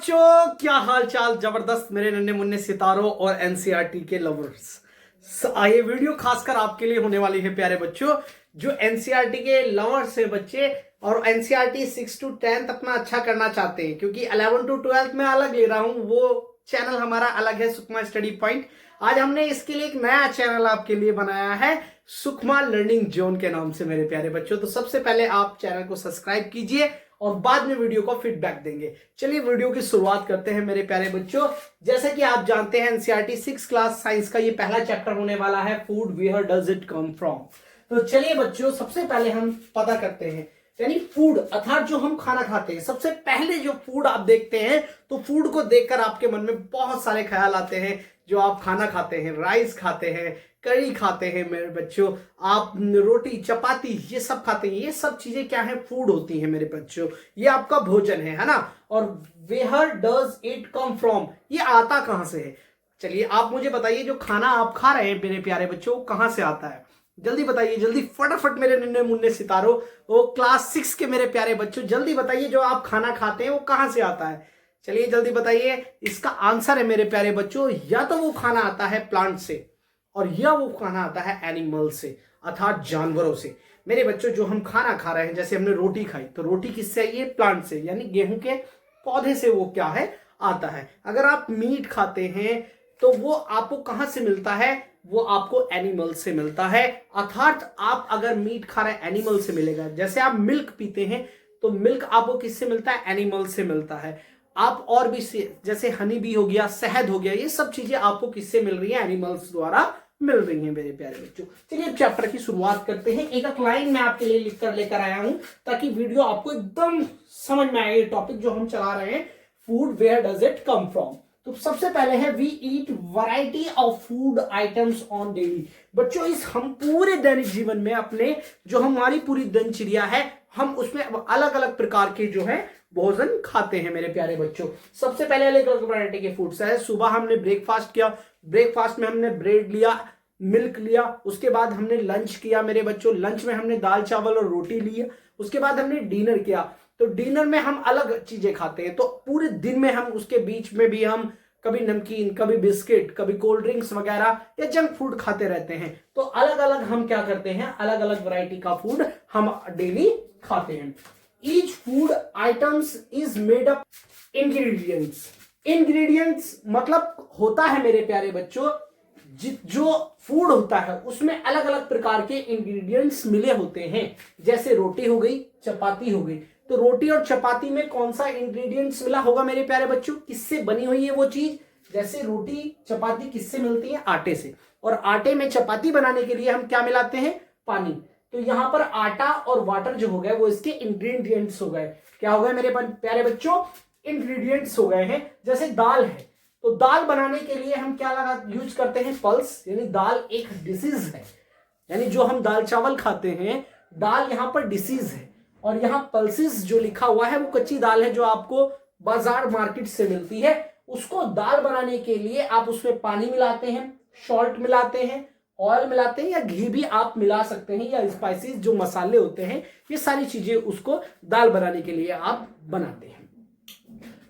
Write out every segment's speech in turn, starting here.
बच्चों, क्या हाल चाल। जबरदस्त मेरे नन्हे मुन्ने सितारों और एनसीईआरटी के लवर्स। ये वीडियो खासकर आपके लिए होने वाली है प्यारे बच्चों, जो एनसीईआरटी के लवर्स है बच्चे और एनसीईआरटी 6 to 10 अपना अच्छा करना चाहते हैं, क्योंकि 11 to 12 में अलग ले रहा हूं, वो चैनल हमारा अलग है, सुकमा स्टडी पॉइंट। आज हमने इसके लिए एक नया चैनल आपके लिए बनाया है, सुकमा लर्निंग जोन के नाम से मेरे प्यारे बच्चों। तो सबसे पहले आप चैनल को सब्सक्राइब कीजिए और बाद में वीडियो को फीडबैक देंगे। चलिए वीडियो की शुरुआत करते हैं मेरे प्यारे बच्चों। जैसे कि आप जानते हैं, एनसीईआरटी 6 क्लास साइंस का ये पहला चैप्टर होने वाला है, food where does it come from. तो चलिए बच्चों, सबसे पहले हम पता करते हैं, यानी फूड अर्थात जो हम खाना खाते हैं। सबसे पहले जो फूड आप देखते हैं, तो फूड को देखकर आपके मन में बहुत सारे ख्याल आते हैं। जो आप खाना खाते हैं, राइस खाते हैं, करी खाते हैं मेरे बच्चों, आप रोटी चपाती ये सब खाते हैं, ये सब चीजें क्या है, फूड होती हैं मेरे बच्चों। ये आपका भोजन है ना। और where does it come from, ये आता कहां से है। चलिए आप मुझे बताइए, जो खाना आप खा रहे हैं मेरे प्यारे बच्चों, कहां से आता है। जल्दी बताइए, जल्दी फटाफट मेरे नन्हे मुन्ने सितारों, वो क्लास 6 के मेरे प्यारे बच्चों, जल्दी बताइए जो आप खाना खाते हैं वो कहां से आता है। चलिए जल्दी बताइए। इसका आंसर है मेरे प्यारे बच्चों, या तो वो खाना आता है प्लांट से और या वो खाना आता है एनिमल से, अर्थात जानवरों से। मेरे बच्चों, जो हम खाना खा रहे हैं, जैसे हमने रोटी खाई, तो रोटी किससे आई है, प्लांट से, यानी गेहूं के पौधे से वो क्या है, आता है। अगर आप मीट खाते हैं तो वो आपको कहां से मिलता है, वो आपको एनिमल से मिलता है। अर्थात आप अगर मीट खा रहे हैं, एनिमल से मिलेगा। जैसे आप मिल्क पीते हैं, तो मिल्क आपको किससे मिलता है, एनिमल से मिलता है। आप और भी जैसे हनी बी हो गया, शहद हो गया, ये सब चीजें आपको किससे मिल रही है, एनिमल्स द्वारा मिल रही हैं मेरे प्यारे बच्चों। चलिए चैप्टर की शुरुआत करते हैं। एक लाइन मैं आपके लिए लिख कर लेकर आया हूं, ताकि वीडियो आपको एकदम समझ में आए। ये टॉपिक जो हम चला रहे हैं, food where does it come from. तो सबसे पहले है, we eat variety of food items on daily. बच्चों, इस हम पूरे दैनिक जीवन में अपने, जो हमारी पूरी दिनचर्या है, हम उसमें अलग अलग प्रकार के जो है भोजन खाते हैं मेरे प्यारे बच्चों। सबसे पहले अलग अलग वैरायटी के फूड्स है। सुबह हमने ब्रेकफास्ट किया, ब्रेकफास्ट में हमने ब्रेड लिया, मिल्क लिया। उसके बाद हमने लंच किया मेरे बच्चों, लंच में हमने दाल चावल और रोटी लिया। उसके बाद हमने डिनर किया, तो डिनर में हम अलग चीजें खाते हैं। तो पूरे दिन में हम उसके बीच में भी हम कभी नमकीन, कभी बिस्किट, कभी कोल्ड ड्रिंक्स वगैरह या जंक फूड खाते रहते हैं। तो अलग अलग हम क्या करते हैं, अलग अलग वैरायटी का फूड हम डेली खाते हैं। Each food items is made up ingredients. Ingredients मतलब होता है मेरे प्यारे बच्चों, जो फूड होता है उसमें अलग अलग प्रकार के इंग्रेडिएंट्स मिले होते हैं। जैसे रोटी हो गई, चपाती हो गई, तो रोटी और चपाती में कौन सा इंग्रेडिएंट्स मिला होगा मेरे प्यारे बच्चों, किससे बनी हुई है वो चीज। जैसे रोटी चपाती किससे मिलती है, आटे से। और आटे में चपाती बनाने के लिए हम क्या मिलाते हैं, पानी। तो यहां पर आटा और वाटर जो हो गए, वो इसके इंग्रेडिएंट्स हो गए। क्या हो गए मेरे प्यारे बच्चों, इंग्रेडिएंट्स हो गए हैं। जैसे दाल है, तो दाल बनाने के लिए हम क्या लगा यूज करते हैं, पल्स। यानी दाल एक डिसीज है, यानी जो हम दाल चावल खाते हैं, दाल यहां पर डिसीज है। और यहां पल्सेस जो लिखा हुआ है, वो कच्ची दाल है, जो आपको बाजार मार्केट से मिलती है। उसको दाल बनाने के लिए आप उसमें पानी मिलाते हैं, सॉल्ट मिलाते हैं, ऑयल मिलाते हैं, या घी भी आप मिला सकते हैं, या स्पाइसेस जो मसाले होते हैं, ये सारी चीजें उसको दाल बनाने के लिए आप बनाते हैं,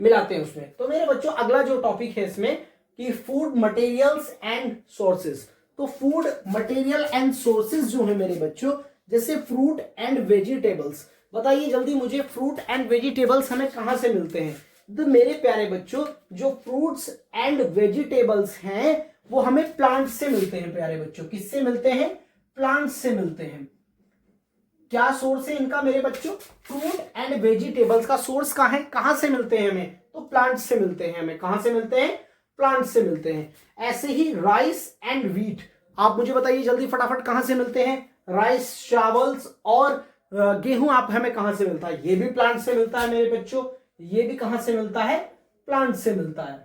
मिलाते हैं उसमें। तो मेरे बच्चों, अगला जो टॉपिक है इसमें कि फूड मटेरियल्स एंड सोर्सेज। तो फूड मटेरियल एंड सोर्सेज जो है मेरे बच्चों, जैसे फ्रूट एंड वेजिटेबल्स। बताइए जल्दी मुझे, फ्रूट एंड वेजिटेबल्स हमें कहां से मिलते हैं। तो मेरे प्यारे बच्चों, जो फ्रूट्स एंड वेजिटेबल्स हैं वो हमें प्लांट से मिलते हैं प्यारे बच्चों। किससे मिलते हैं, प्लांट से मिलते हैं। क्या सोर्स है इनका मेरे बच्चों, फ्रूट एंड वेजिटेबल्स का सोर्स कहां है, कहां से मिलते हैं हमें, तो प्लांट से मिलते हैं हमें। कहां से मिलते हैं, प्लांट से मिलते हैं। ऐसे ही राइस एंड व्हीट, आप मुझे बताइए जल्दी फटाफट, कहां से मिलते हैं, राइस, चावल्स और गेहूं आप हमें कहां से मिलता है, ये भी प्लांट से मिलता है मेरे बच्चों। ये भी कहां से मिलता है, प्लांट से मिलता है,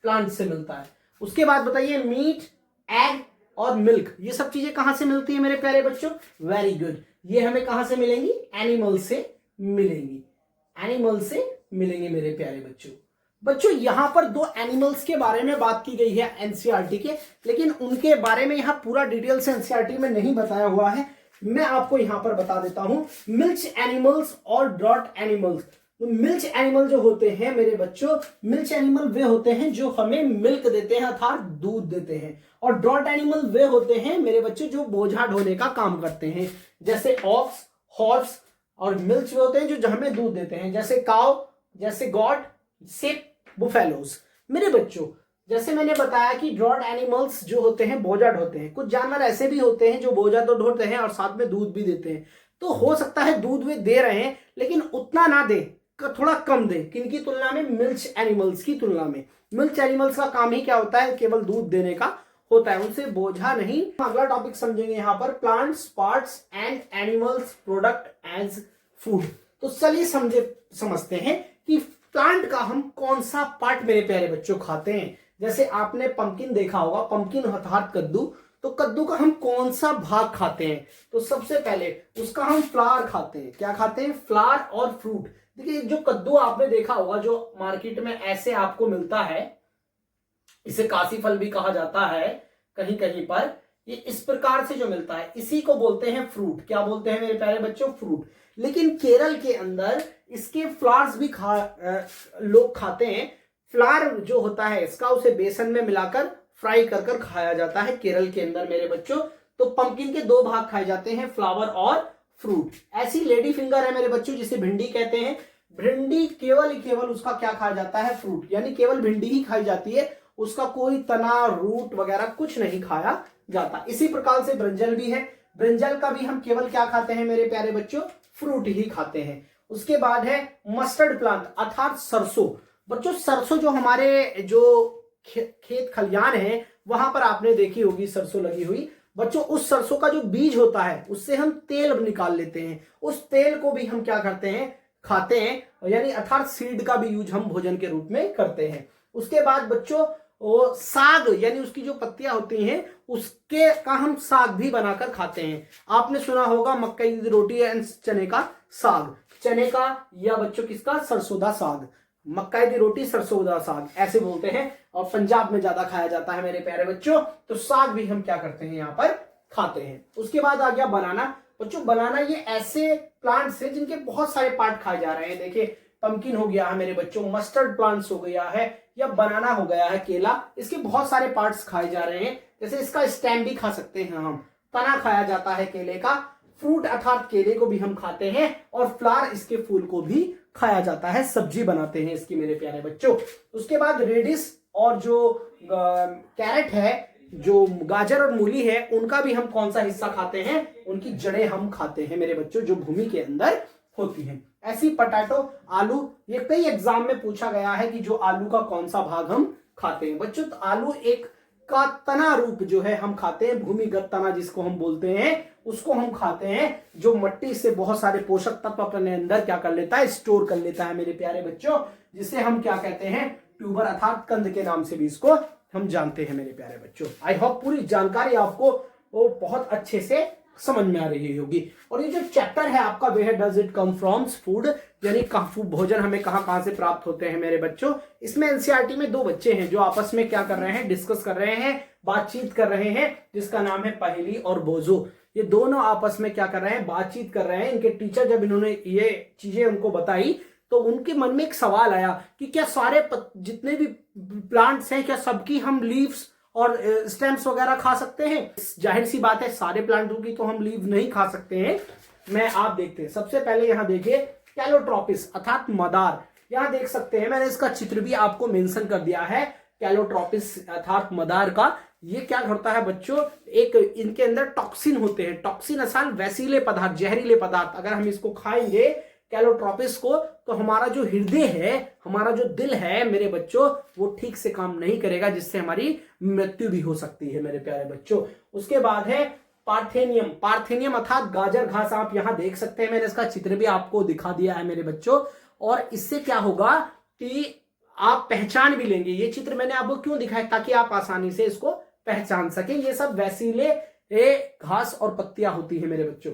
प्लांट से मिलता है। उसके बाद बताइए, मीट, एग और मिल्क, ये सब चीजें कहां से मिलती है मेरे प्यारे बच्चों, वेरी गुड। ये हमें कहां से मिलेंगी, एनिमल से मिलेंगी, एनिमल से मिलेंगे मेरे प्यारे बच्चों। बच्चों, यहां पर दो एनिमल्स के बारे में बात की गई है एनसीईआरटी के, लेकिन उनके बारे में यहां पूरा डिटेल से एनसीईआरटी में नहीं बताया हुआ है। मैं आपको यहां पर बता देता हूं, मिल्क एनिमल्स और ड्रॉट एनिमल्स। तो मिल्च एनिमल जो होते हैं मेरे बच्चों, मिल्च एनिमल वे होते हैं जो हमें मिल्क देते हैं अर्थात दूध देते हैं। और ड्रॉट एनिमल वे होते हैं मेरे बच्चों जो बोझा ढोने का काम करते हैं, जैसे ऑक्स, हॉर्स। और मिल्च वे होते हैं जो हमें दूध देते हैं, जैसे काउ, जैसे गॉट, शिप, बुफेलोस। मेरे बच्चों जैसे मैंने बताया कि ड्रॉट एनिमल्स जो होते हैं बोझा ढोते हैं। कुछ जानवर ऐसे भी होते हैं जो बोझा तो ढोते हैं और साथ में दूध भी देते हैं। तो हो सकता है दूध वे दे रहे हैं लेकिन उतना ना दे, थोड़ा कम दे। किनकी तुलना में? मिल्च एनिमल्स की तुलना में। मिल्च एनिमल्स का काम ही क्या होता है? केवल दूध देने का होता है, उनसे बोझा नहीं। अगला टॉपिक समझेंगे यहाँ पर, plants, parts and animals product as food. तो चलिए समझते हैं कि प्लांट का हम कौन सा पार्ट मेरे प्यारे बच्चों खाते हैं। जैसे आपने पंपकिन देखा होगा, पंपकिन अर्थात कद्दू। तो कद्दू का हम कौन सा भाग खाते हैं? तो सबसे पहले उसका हम फ्लावर खाते हैं। क्या खाते हैं? फ्लावर और फ्रूट। देखिए जो कद्दू आपने देखा होगा जो मार्केट में ऐसे आपको मिलता है, इसे काशी फल भी कहा जाता है कहीं कहीं पर, ये इस प्रकार से जो मिलता है इसी को बोलते हैं फ्रूट। क्या बोलते हैं मेरे प्यारे बच्चों? फ्रूट। लेकिन केरल के अंदर इसके फ्लावर्स भी लोग खाते हैं। फ्लावर जो होता है इसका, उसे बेसन में मिलाकर फ्राई कर कर खाया जाता है केरल के अंदर मेरे बच्चों। तो पंपकिन के दो भाग खाए जाते हैं, फ्लावर और फ्रूट। ऐसी लेडी फिंगर है मेरे बच्चों जिसे भिंडी कहते हैं। भिंडी केवल उसका क्या खाया जाता है? फ्रूट, यानी केवल भिंडी ही खाई जाती है, उसका कोई तना, रूट वगैरह कुछ नहीं खाया जाता। इसी प्रकार से ब्रिंजल भी है। ब्रिंजल का भी हम केवल क्या खाते हैं मेरे प्यारे बच्चों? फ्रूट ही खाते हैं। उसके बाद है मस्टर्ड प्लांट अर्थात सरसों। बच्चों सरसों जो हमारे जो खेत खलियान है वहां पर आपने देखी होगी सरसों लगी हुई। बच्चों उस सरसों का जो बीज होता है उससे हम तेल निकाल लेते हैं। उस तेल को भी हम क्या करते हैं? खाते हैं, यानी अर्थात सीड का भी यूज हम भोजन के रूप में करते हैं। उसके बाद बच्चों वो साग, यानी उसकी जो पत्तियां होती हैं उसके का हम साग भी बनाकर खाते हैं। आपने सुना होगा मक्की की रोटी एंड चने का साग। चने का या बच्चों किसका? सरसों दा साग। मक्का की रोटी, सरसों दा साग ऐसे बोलते हैं और पंजाब में ज्यादा खाया जाता है मेरे प्यारे बच्चों। तो साग भी हम क्या करते हैं? यहाँ पर खाते हैं। उसके बाद आ गया बनाना। बच्चों बनाना ये ऐसे प्लांट्स हैं जिनके बहुत सारे पार्ट खाए जा रहे हैं। देखिए पंपकिन हो गया है मेरे बच्चों, मस्टर्ड प्लांट्स हो गया है, या बनाना हो गया है, केला, इसके बहुत सारे पार्ट्स खाए जा रहे हैं। जैसे इसका स्टेम भी खा सकते हैं हम, तना खाया जाता है केले का, फ्रूट अर्थात केले को भी हम खाते हैं, और फ्लावर इसके फूल को भी खाया जाता है, सब्जी बनाते हैं इसकी मेरे प्यारे बच्चों। उसके बाद रेडिस और जो कैरेट है, जो गाजर और मूली है, उनका भी हम कौन सा हिस्सा खाते हैं? उनकी जड़ें हम खाते हैं मेरे बच्चों, जो भूमि के अंदर होती हैं। ऐसी पटाटो, आलू, ये कई एग्जाम में पूछा गया है कि जो आलू का कौन सा भाग हम खाते हैं। बच्चों तो आलू एक का तना रूप जो है हम खाते हैं, भूमिगत तना जिसको हम बोलते हैं, उसको हम खाते हैं, जो मट्टी से बहुत सारे पोषक तत्व अपने अंदर क्या कर लेता है? स्टोर कर लेता है मेरे प्यारे बच्चों, जिसे हम क्या कहते हैं? ट्यूबर अर्थात कंद के नाम से भी इसको हम जानते हैं मेरे प्यारे बच्चों। आई होप पूरी जानकारी आपको वो बहुत अच्छे से समझ में आ रही होगी। और ये जो चैप्टर है आपका, where does it come from food, यानी भोजन हमें कहां से प्राप्त होते हैं मेरे बच्चों। इसमें एनसीईआरटी में दो बच्चे हैं जो आपस में क्या कर रहे हैं? डिस्कस कर रहे हैं, बातचीत कर रहे हैं, जिसका नाम है पहेली और बोझो। ये दोनों आपस में क्या कर रहे हैं? बातचीत कर रहे हैं। इनके टीचर जब इन्होंने ये चीजें उनको बताई तो उनके मन में एक सवाल आया कि क्या सारे जितने भी प्लांट्स हैं, क्या सबकी हम लीव्स और स्टेम्स वगैरह खा सकते हैं? जाहिर सी बात है सारे प्लांटों की तो हम लीव नहीं खा सकते हैं। मैं आप देखते हैं, सबसे पहले यहां देखिए कैलोट्रोपिस अर्थात मदार। यहां देख सकते हैं, मैंने इसका चित्र भी आपको मेंशन कर दिया है, कैलोट्रोपिस अर्थात मदार का। ये क्या करता है बच्चों? एक इनके अंदर टॉक्सिन होते हैं। टॉक्सिन असल वैसीले पदार्थ, जहरीले पदार्थ। अगर हम इसको खाएंगे कैलोट्रोपिस को, तो हमारा जो हृदय है, हमारा जो दिल है मेरे बच्चों, वो ठीक से काम नहीं करेगा, जिससे हमारी मृत्यु भी हो सकती है मेरे प्यारे बच्चों। उसके बाद है पार्थेनियम। पार्थेनियम अर्थात गाजर घास। आप यहां देख सकते हैं, मैंने इसका चित्र भी आपको दिखा दिया है मेरे बच्चों। और इससे क्या होगा कि आप पहचान भी लेंगे। ये चित्र मैंने आपको क्यों दिखाया? ताकि आप आसानी से इसको पहचान सकें। ये सब वैसीले घास और पत्तियां होती है मेरे बच्चों।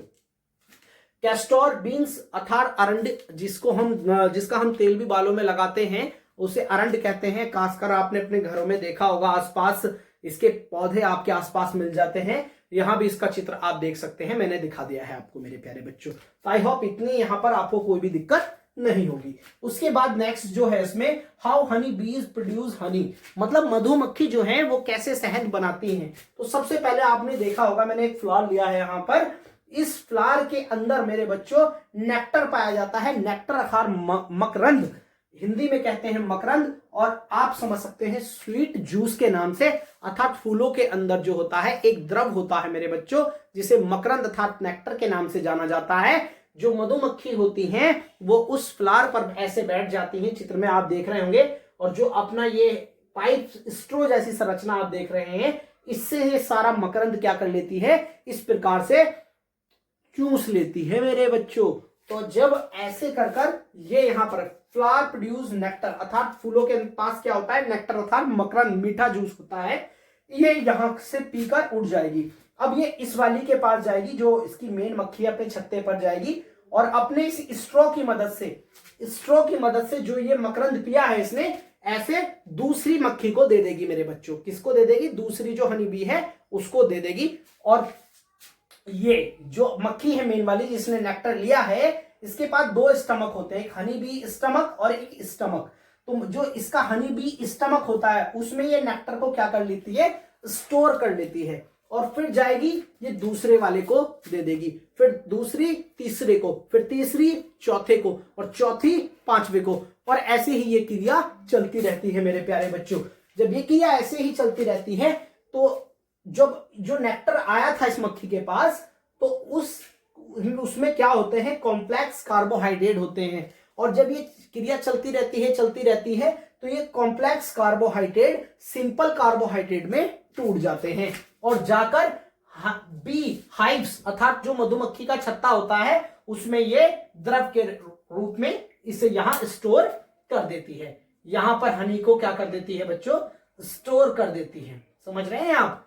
कैस्टोर बीन्स अर्थात अरंड, जिसका हम तेल भी बालों में लगाते हैं, उसे अरंड कहते हैं। खासकर आपने अपने घरों में देखा होगा, आसपास इसके पौधे आपके आसपास मिल जाते हैं। यहां भी इसका चित्र आप देख सकते हैं, मैंने दिखा दिया है आपको मेरे प्यारे बच्चों। तो आई होप इतनी यहां पर आपको कोई भी दिक्कत नहीं होगी। उसके बाद नेक्स्ट जो है इसमें, हाउ हनी बीज प्रोड्यूस हनी, मतलब मधुमक्खी जो है वो कैसे शहद बनाती हैं। तो सबसे पहले आपने देखा होगा, मैंने एक फ्लावर लिया है यहाँ पर, इस फ्लावर के अंदर मेरे बच्चों नेक्टर पाया जाता है। नेक्टर अर्थात मकरंद, हिंदी में कहते हैं मकरंद, और आप समझ सकते हैं स्वीट जूस के नाम से, अर्थात फूलों के अंदर जो होता है एक द्रव होता है मेरे बच्चों, जिसे मकरंद अर्थात नेक्टर के नाम से जाना जाता है। जो मधुमक्खी होती हैं वो उस फ्लावर पर ऐसे बैठ जाती हैं, चित्र में आप देख रहे होंगे, और जो अपना ये पाइप स्ट्रो जैसी संरचना आप देख रहे हैं, इससे ये सारा मकरंद क्या कर लेती है, इस प्रकार से चूस लेती है मेरे बच्चों। तो जब ऐसे कर कर ये यहाँ पर फ्लावर प्रोड्यूस नेक्टर, अर्थात फूलों के पास क्या होता है, नेक्टर अर्थात मकरंद, मीठा जूस होता है, ये यहां से पीकर उड़ जाएगी। अब ये इस वाली के पास जाएगी, जो इसकी मेन मक्खी अपने छत्ते पर जाएगी, और अपने इस स्ट्रॉ की मदद से जो ये मकरंद पिया है इसने, ऐसे दूसरी मक्खी को दे देगी मेरे बच्चों। किसको दे देगी, दूसरी जो हनी बी है उसको दे देगी। और ये जो मक्खी है मेन वाली जिसने नेक्टर लिया है, इसके पास दो स्टमक होते हैं, एक हनी बी स्टमक और एक स्टमक। तो जो इसका हनी बी स्टमक होता है उसमें ये नेक्टर को क्या कर लेती है, स्टोर कर लेती है, और फिर जाएगी ये दूसरे वाले को दे देगी, फिर दूसरी तीसरे को, फिर तीसरी चौथे को, और चौथी पांचवे को, और ऐसे ही ये क्रिया चलती रहती है मेरे प्यारे बच्चों। जब ये क्रिया ऐसे ही चलती रहती है, तो जब जो नेक्टर आया था इस मक्खी के पास, तो उसमें क्या होते हैं, कॉम्प्लेक्स कार्बोहाइड्रेट होते हैं, और जब ये क्रिया चलती रहती है तो ये कॉम्प्लेक्स कार्बोहाइड्रेट सिंपल कार्बोहाइड्रेट में टूट जाते हैं, और जाकर बी हाइव्स अर्थात जो मधुमक्खी का छत्ता होता है उसमें ये द्रव के रूप में इसे यहां स्टोर कर देती है। यहां पर हनी को क्या कर देती है बच्चों, स्टोर कर देती है। समझ रहे हैं आप,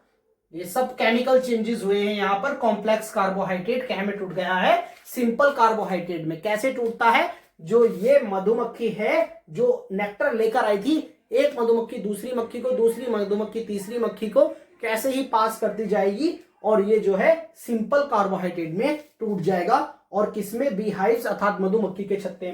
ये सब केमिकल चेंजेस हुए हैं यहाँ पर। कॉम्प्लेक्स कार्बोहाइड्रेट क्या में टूट गया है, सिंपल कार्बोहाइड्रेट में। कैसे टूटता है, जो ये मधुमक्खी है जो नेक्टर लेकर आई थी, एक मधुमक्खी दूसरी मक्खी को, दूसरी मधुमक्खी तीसरी मक्खी को कैसे ही पास करती जाएगी, और ये जो है सिंपल कार्बोहाइड्रेट में टूट जाएगा, और किसमें, बी हाइव्स अर्थात मधुमक्खी के छत्ते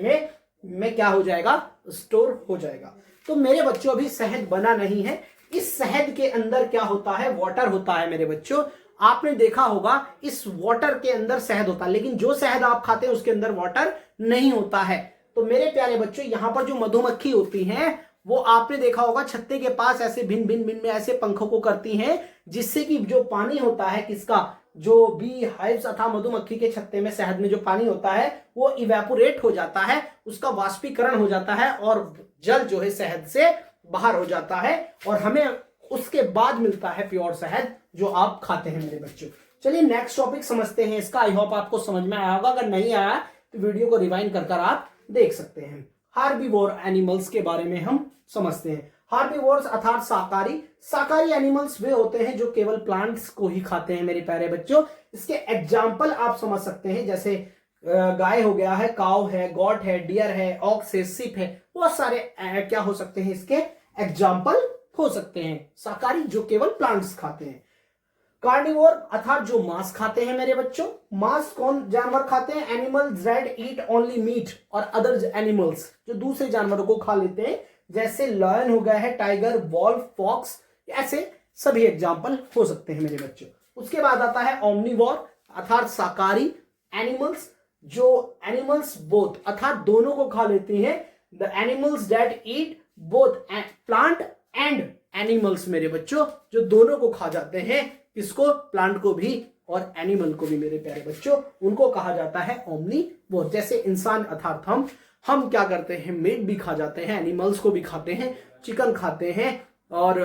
में क्या हो जाएगा, स्टोर हो जाएगा। तो मेरे बच्चों अभी शहद बना नहीं है, इस शहद के अंदर क्या होता है, वाटर होता है मेरे बच्चों। आपने देखा होगा इस वाटर के अंदर शहद होता है, लेकिन जो शहद आप खाते हैं उसके अंदर वाटर नहीं होता है। तो मेरे प्यारे बच्चों, यहाँ पर जो मधुमक्खी होती हैं वो आपने देखा होगा छत्ते के पास ऐसे भिन्न भिन्न में ऐसे पंखों को करती हैं, जिससे कि जो पानी होता है किसका, जो बी हाइव्स अथवा मधुमक्खी के छत्ते में शहद में जो पानी होता है वो इवेपोरेट हो जाता है, उसका वाष्पीकरण हो जाता है, और जल जो है शहद से बाहर हो जाता है, और हमें उसके बाद मिलता है प्योर शहद जो आप खाते हैं मेरे बच्चों। चलिए नेक्स्ट टॉपिक समझते हैं इसका। आई होप आपको समझ में आया होगा, अगर नहीं आया तो वीडियो को रिवाइंड कर आप देख सकते हैं। हार्बीवोर एनिमल्स के बारे में हम समझते हैं। हार्बीवोर्स अर्थात शाकाहारी एनिमल्स वे होते हैं जो केवल प्लांट्स को ही खाते हैं मेरे प्यारे बच्चों। इसके एग्जाम्पल आप समझ सकते हैं, जैसे गाय हो गया है, काव है, गॉट है, डियर है, ऑक्स है, सिप है, बहुत सारे क्या हो सकते हैं इसके एग्जाम्पल हो सकते हैं शाकाहारी जो केवल प्लांट्स खाते हैं। कार्निवोर अर्थात जो मांस खाते हैं मेरे बच्चों। मांस कौन जानवर खाते हैं, animals that eat only meat, और अदर एनिमल्स जो दूसरे जानवरों को खा लेते हैं, जैसे लॉयन हो गया है, टाइगर, वॉल्फ, फॉक्स, ऐसे सभी एग्जाम्पल हो सकते हैं मेरे बच्चों। उसके बाद आता है ओमनिवोर अर्थात शाकाहारी एनिमल्स, जो एनिमल्स बोथ अर्थात दोनों को खा लेते हैं। The animals that eat both plant and animals मेरे बच्चों, जो दोनों को खा जाते हैं, किसको, प्लांट को भी और एनिमल को भी मेरे प्यारे बच्चों, उनको कहा जाता है ओमनिवोर। जैसे इंसान अर्थात हम क्या करते हैं, मीट भी खा जाते हैं, एनिमल्स को भी खाते हैं, चिकन खाते हैं, और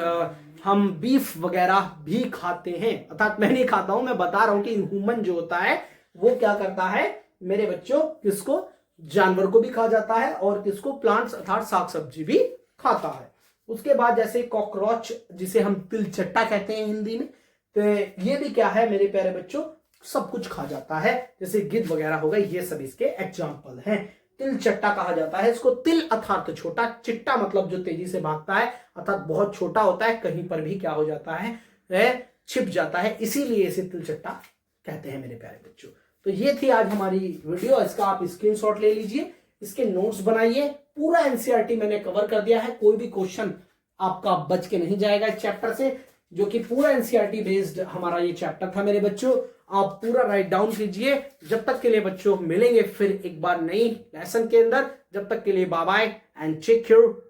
हम बीफ वगैरह भी खाते हैं। अर्थात मैं नहीं खाता हूं, मैं बता रहा हूं कि ह्यूमन जो होता है वो क्या करता है मेरे बच्चों, किसको, जानवर को भी खा जाता है, और किसको, प्लांट्स अर्थात साग सब्जी भी खाता है। उसके बाद जैसे कॉकरोच, जिसे हम तिलचट्टा कहते हैं हिंदी में, तो ये भी क्या है मेरे प्यारे बच्चों, सब कुछ खा जाता है, जैसे गिद्ध वगैरह हो गए, ये सब इसके एग्जाम्पल हैं। तिलचट्टा कहा जाता है इसको। तिल अर्थात छोटा, चिट्टा मतलब जो तेजी से भागता है, अर्थात बहुत छोटा होता है, कहीं पर भी क्या हो जाता है, छिप जाता है, इसीलिए इसे तिलचट्टा कहते हैं मेरे प्यारे बच्चों। तो ये थी आज हमारी वीडियो, इसका आप स्क्रीनशॉट ले लीजिए। इसके नोट्स बनाइए। पूरा एनसीईआरटी मैंने कवर कर दिया है, कोई भी क्वेश्चन आपका बच के नहीं जाएगा इस चैप्टर से, जो कि पूरा एनसीईआरटी बेस्ड हमारा ये चैप्टर था मेरे बच्चों। आप पूरा राइट डाउन कीजिए। जब तक के लिए बच्चों मिलेंगे फिर एक बार नई लेसन के अंदर, जब तक के लिए bye bye and take care.